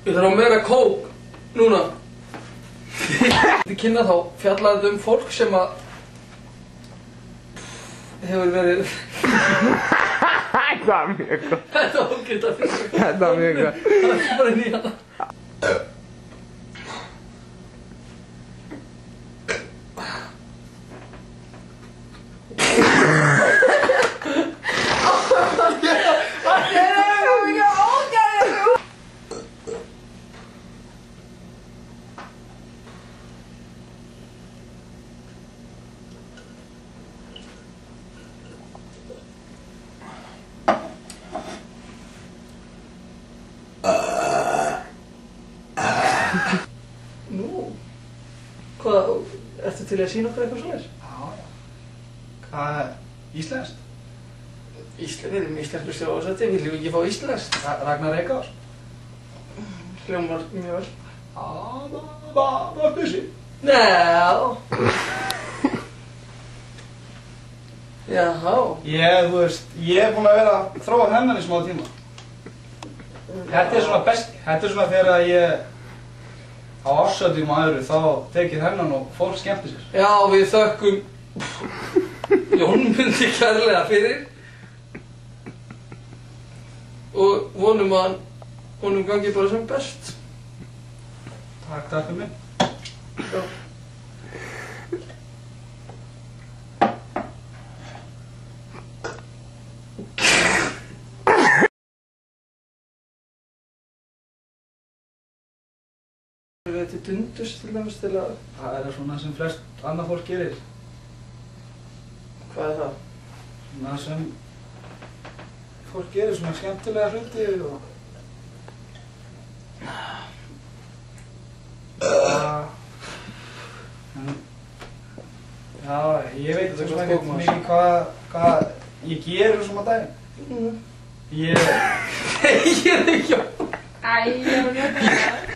Ég þarf á meira kók núna. Þið kynna þá fjallar þetta fólk sem að hefur verið Þetta var mjög gott. Þetta var ógætt að finna. Þetta var mjög gott. Það er bara inn í hana. Nú, hvað, ertu til að sýna okkur eitthvað svoleiðis? Já. Hvað, íslenskt? Við erum íslensku sjóðsætti, viljum við ekki fá íslenskt? Ragnar Reykjavík? Hljómar mjög vel. Já, bara bussi. Já. Jáhá. Þú veist, ég er búinn að vera að þróa hennan í smá tíma. Þetta er svona best, þetta er svona þegar ég á ársöldum og öðru þá tekið hennan og fólk skemmtir sér. Já, við þökkum Jónmundi kærlega fyrir og vonum að honum gangi bara sem best. Takk fyrir mig. Já. Til dundus til dæmis til að... Það er svona sem flest annað fólk gerir. Hvað er það? Svona sem fólk gerir svona skemmtilega hluti og... Já, ég veit svona ekkert mikið hvað ég gerir svona daginn. Ég... Ég er ekki á... Æ, ég var mjög